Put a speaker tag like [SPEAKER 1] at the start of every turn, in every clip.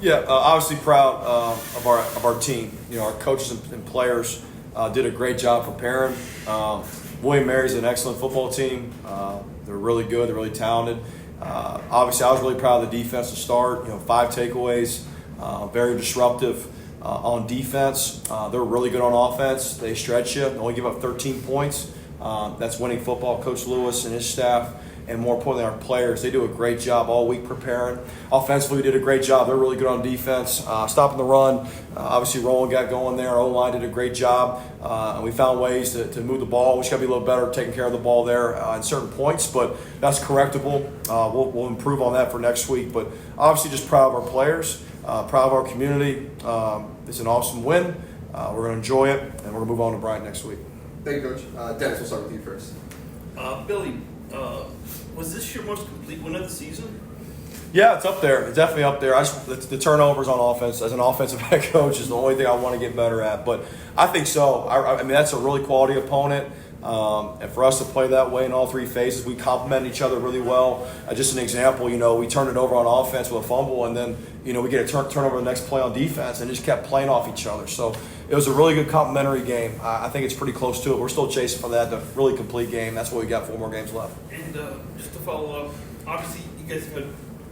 [SPEAKER 1] Yeah, obviously proud of our team. You know, our coaches and players did a great job preparing. William Mary's an excellent football team. They're really good. They're really talented. Obviously, I was really proud of the defense to start. You know, 5 takeaways, very disruptive on defense. They're really good on offense. They stretch you. They only give up 13 points. That's winning football. Coach Lewis and his staff, and more importantly, our players, they do a great job all week preparing. Offensively, we did a great job. They're really good on defense, stopping the run. Obviously, Roland got going there. Our O-line did a great job, and we found ways to move the ball. We just got to be a little better taking care of the ball there in certain points, but that's correctable. We'll improve on that for next week. But obviously, just proud of our players, proud of our community. It's an awesome win. We're going to enjoy it, and we're going to move on to Bryant next week.
[SPEAKER 2] Thank you, Coach. Dennis, we'll start with you first.
[SPEAKER 3] Billy, was this your most complete win of the season?
[SPEAKER 1] Yeah, it's up there. It's definitely up there. The turnovers on offense, as an offensive head coach, is the only thing I want to get better at. But I think so. I mean, that's a really quality opponent. And for us to play that way in all 3 phases, we complement each other really well. Just an example, you know, we turned it over on offense with a fumble, and then, you know, we get a turnover the next play on defense, and just kept playing off each other. So it was a really good complementary game. I think it's pretty close to it. We're still chasing for that, the really complete game. That's what we got, 4 more games left.
[SPEAKER 3] And just to follow up, obviously you guys have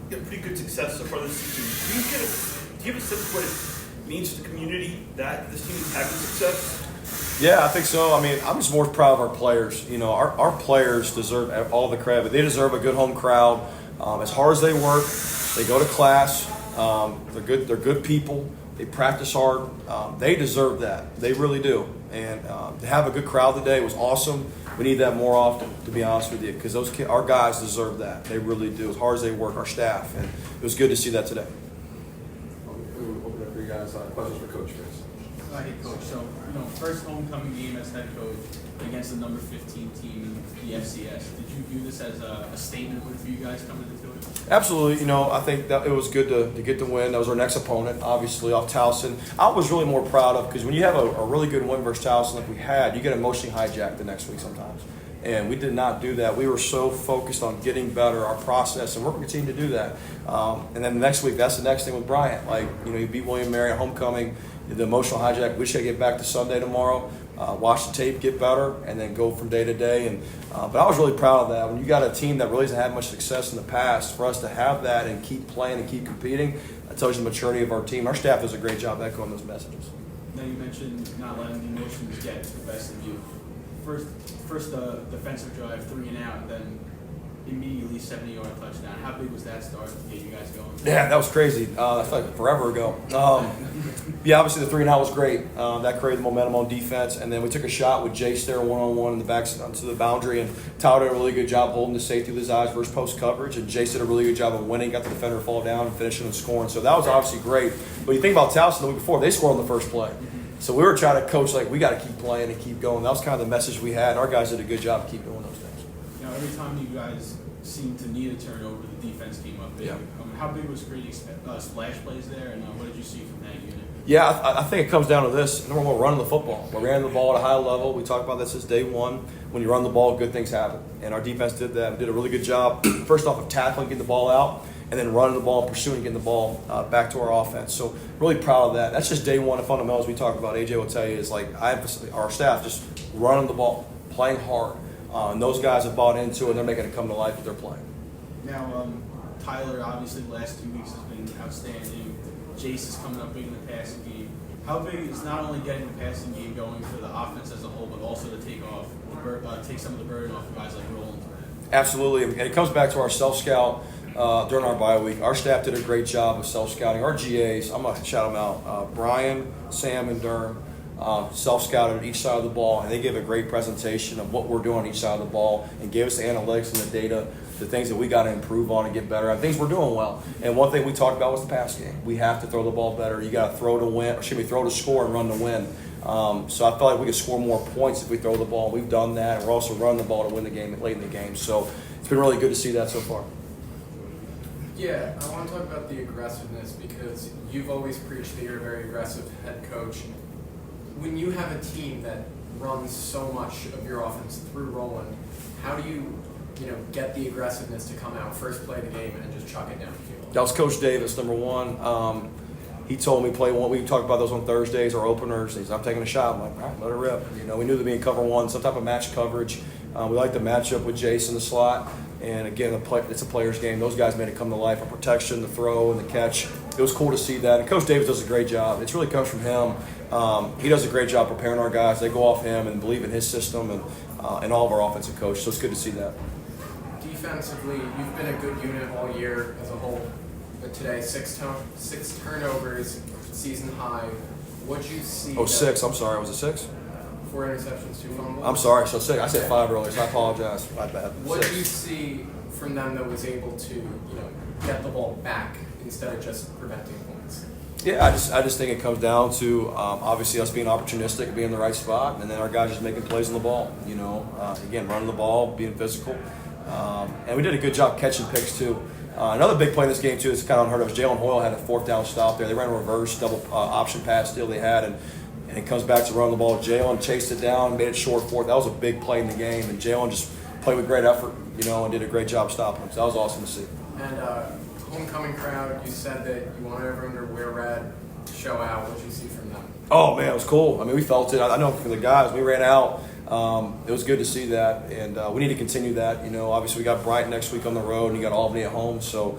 [SPEAKER 3] had pretty good success so far this season. Do you have a sense of what it means to the community that this team is having success?
[SPEAKER 1] Yeah, I think so. I mean, I'm just more proud of our players. You know, our players deserve all the credit. They deserve a good home crowd. As hard as they work, they go to class. They're good. They're good people. They practice hard. They deserve that. They really do. And to have a good crowd today was awesome. We need that more often, to be honest with you, because our guys deserve that. They really do. As hard as they work, our staff, and it was good to see that today.
[SPEAKER 2] We'll open up for you guys. Questions for Coach first.
[SPEAKER 4] Hey, Coach. So, you know, first homecoming game as head coach against the number 15 team in the FCS. Did you view this as a statement for you guys coming into it?
[SPEAKER 1] Absolutely. You know, I think that it was good to get the win. That was our next opponent, obviously, off Towson. I was really more proud of, because when you have a really good win versus Towson like we had, you get emotionally hijacked the next week sometimes. And we did not do that. We were so focused on getting better, our process, and we're going to continue to do that. And then the next week, that's the next thing with Bryant. Like, you know, you beat William Mary at homecoming, the emotional hijack. We should get back to Sunday tomorrow, watch the tape, get better, and then go from day to day. And but I was really proud of that. When you got a team that really hasn't had much success in the past, for us to have that and keep playing and keep competing, that tells you the maturity of our team. Our staff does a great job echoing those messages.
[SPEAKER 4] Now you mentioned not letting the emotions get the best of you. First defensive drive, 3 and out, and then immediately 70-yard touchdown. How big was that start to get you guys going?
[SPEAKER 1] Yeah, that was crazy. That felt like forever ago. Yeah, obviously the 3 and out was great. That created momentum on defense, and then we took a shot with Jace there one-on-one in the back onto the boundary, and Tyler did a really good job holding the safety with his eyes versus post coverage, and Jace did a really good job of winning, got the defender to fall down and finishing and scoring. So that was obviously great. But you think about Towson the week before, they scored on the first play. So we were trying to coach, like, we got to keep playing and keep going. That was kind of the message we had. Our guys did a good job of keep doing those things.
[SPEAKER 4] You know, every time you guys seemed to need a turnover, the defense came up big.
[SPEAKER 1] Yeah.
[SPEAKER 4] How big was creating splash plays there, and what did you see from that unit?
[SPEAKER 1] Yeah, I think it comes down to this. Number one, running the football. We ran the ball at a high level. We talked about this since day one. When you run the ball, good things happen. And our defense did that. We did a really good job, first off, of tackling, getting the ball out, and then running the ball and pursuing, getting the ball back to our offense. So really proud of that. That's just day one of fundamentals we talked about. AJ will tell you is, like, our staff just running the ball, playing hard. And those guys have bought into it, and they're making it come to life with their play.
[SPEAKER 4] Now, Tyler, obviously, the last 2 weeks has been outstanding. Jace is coming up big in the passing game. How big is not only getting the passing game going for the offense as a whole, but also to take some of the burden off of guys like Roland?
[SPEAKER 1] Absolutely, and it comes back to our self-scout during our bye week. Our staff did a great job of self-scouting. Our GAs, I'm going to shout them out, Brian, Sam, and Durham, self-scouted each side of the ball, and they gave a great presentation of what we're doing on each side of the ball and gave us the analytics and the data, the things that we got to improve on and get better at, things we're doing well. And one thing we talked about was the pass game. We have to throw the ball better. You got to throw to win, or throw to score and run to win. So I felt like we could score more points if we throw the ball. We've done that, and we're also running the ball to win the game late in the game. So it's been really good to see that so far.
[SPEAKER 5] Yeah, I want to talk about the aggressiveness, because you've always preached that you're a very aggressive head coach. When you have a team that runs so much of your offense through Roland, how do you get the aggressiveness to come out first play of the game and just chuck it down the field?
[SPEAKER 1] That was Coach Davis, number one. He told me play one. We talked about those on Thursdays, our openers. He said, I'm taking a shot. I'm like, all right, let it rip. You know, we knew that being cover one, some type of match coverage. We like the matchup with Jace in the slot. And again, it's a player's game. Those guys made it come to life. A protection, the throw, and the catch. It was cool to see that. And Coach Davis does a great job. It really comes from him. He does a great job preparing our guys. They go off him and believe in his system and all of our offensive coaches. So it's good to see that.
[SPEAKER 5] Defensively, you've been a good unit all year as a whole. But today, six turnovers, season high. What'd you see?
[SPEAKER 1] Oh, 6. I'm sorry. Was it 6?
[SPEAKER 5] 4 interceptions, 2 fumbles.
[SPEAKER 1] I'm sorry. So 6. I said 5 earlier, so I apologize. My bad.
[SPEAKER 5] What
[SPEAKER 1] 6.
[SPEAKER 5] do you see from them that was able to, get the ball back instead of just preventing points?
[SPEAKER 1] Yeah, I just think it comes down to obviously us being opportunistic, being in the right spot, and then our guys just making plays on the ball. Again, running the ball, being physical, and we did a good job catching picks too. Another big play in this game too is kind of unheard of. Jalen Hoyle had a 4th down stop there. They ran a reverse double option pass deal they had, and it comes back to running the ball. Jalen chased it down, made it short 4th. That was a big play in the game, and Jalen just played with great effort, and did a great job stopping him. So that was awesome to see.
[SPEAKER 5] And homecoming crowd, you said that you wanted everyone to wear red, show out. What did you see from them?
[SPEAKER 1] Oh man, it was cool. I mean, we felt it. I know from the guys, we ran out. It was good to see that, and we need to continue that. Obviously we got Brighton next week on the road, and you got Albany at home. So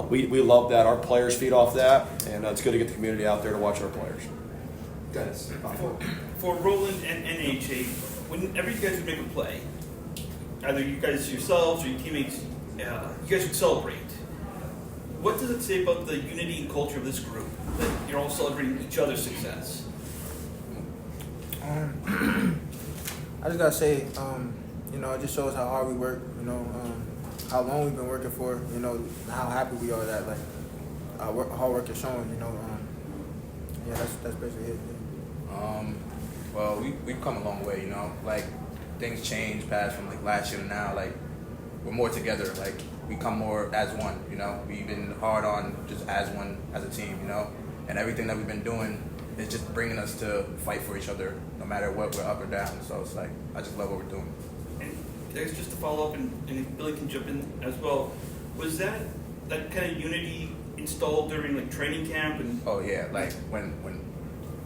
[SPEAKER 1] we love that. Our players feed off that, and it's good to get the community out there to watch our players.
[SPEAKER 2] Dennis.
[SPEAKER 3] For Roland and NHA, whenever you guys would make a play, either you guys yourselves or your teammates, you guys would celebrate. What does it say about the unity and culture of this group that you're all celebrating each other's success?
[SPEAKER 6] I just gotta say, it just shows how hard we work. How long we've been working for. How happy we are that our hard work is showing. Yeah, that's basically it.
[SPEAKER 7] Well, we've come a long way. Things change past from last year to now. We're more together. We come more as one. We've been hard on just as one as a team. And everything that we've been doing is just bringing us to fight for each other, no matter what we're up or down. So it's I just love what we're doing.
[SPEAKER 3] And I guess just to follow up, and if Billy can jump in as well, was that kind of unity installed during training camp? And
[SPEAKER 7] oh yeah, when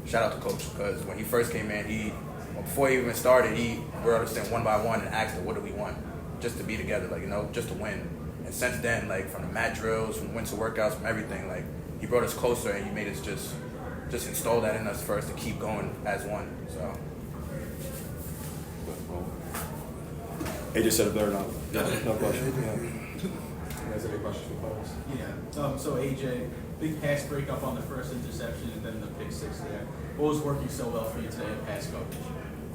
[SPEAKER 7] shout out to Coach, because when he first came in, before he even started, he brought us in one by one and asked us, what do we want? Just to be together, just to win. And since then, from the mat drills, from winter workouts, from everything, he brought us closer, and he made us just install that in us for us to keep going as one. So.
[SPEAKER 1] He just said it better now. No question.
[SPEAKER 2] You guys have any questions for players?
[SPEAKER 4] Yeah. So AJ, big pass breakup on the first interception and then the pick 6 there. What was working so well for you today in pass coverage?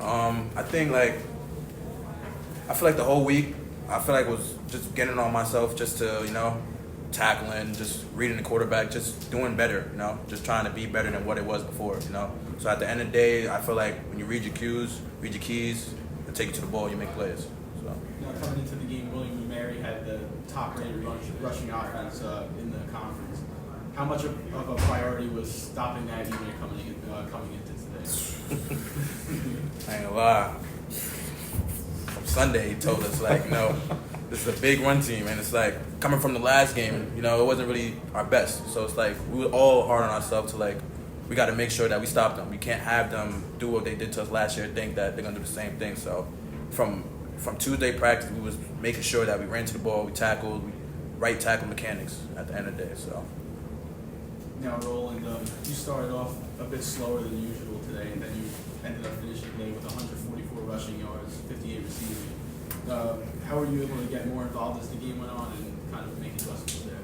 [SPEAKER 7] I think I feel the whole week, it was just getting on myself just to, tackling, just reading the quarterback, just doing better, just trying to be better than what it was before, So at the end of the day, I feel when you read your cues, read your keys, and take it to the ball, you make plays. So.
[SPEAKER 4] Now coming into the game, William & Mary had the top-rated rushing offense in the conference. How much of a priority was stopping that unit coming into today?
[SPEAKER 7] I ain't gonna lie. From Sunday, he told us this is a big run team, and it's coming from the last game, it wasn't really our best. So it's we were all hard on ourselves to we got to make sure that we stop them. We can't have them do what they did to us last year and think that they're gonna do the same thing. So from Tuesday practice, we was making sure that we ran to the ball, we tackled, right tackle mechanics at the end of the day. So.
[SPEAKER 4] Now, Roland, you started off a bit slower than usual today, and then you ended up finishing the day with 144 rushing yards, 58 receiving. How were you able to get more involved as the game went on and kind of make adjustments there?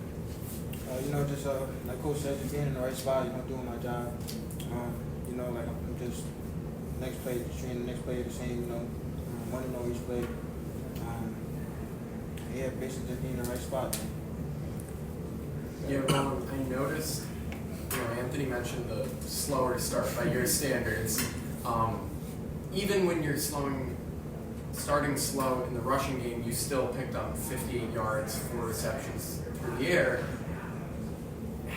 [SPEAKER 6] Just like Coach said, just being in the right spot, doing my job. I'm just next play, just treating the next play the same, wanting to know each play. Basically just being in the right spot.
[SPEAKER 5] Yeah, I noticed, Anthony mentioned the slower start by your standards. Even when you're starting slow in the rushing game, you still picked up 58 yards, 4 receptions through the air.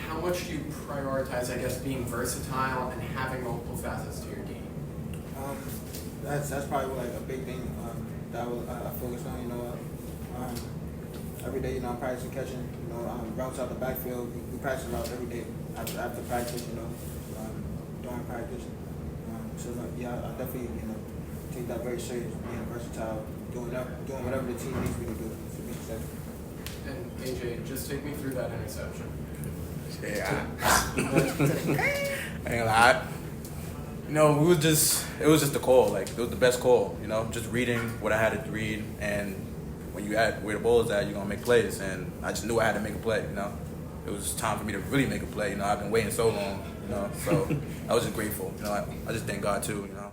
[SPEAKER 5] How much do you prioritize, being versatile and having multiple facets to your game?
[SPEAKER 6] That's probably a big thing that I focus on. every day, you know, I'm practicing catching, you know, routes out the backfield. We practice routes every day after practice, you know, during practice. So, yeah, I definitely, you know, take that very serious, being versatile, doing whatever the team needs me to do to be successful.
[SPEAKER 5] And AJ, just take me through that interception.
[SPEAKER 7] Yeah, I ain't gonna lie. You know, it was just the call. Like, it was the best call. You know, just reading what I had to read, and when you at where the ball is at, you're gonna make plays. And I just knew I had to make a play. You know, it was time for me to really make a play. You know, I've been waiting so long. You know, so I was just grateful. You know, I just thank God too. You know.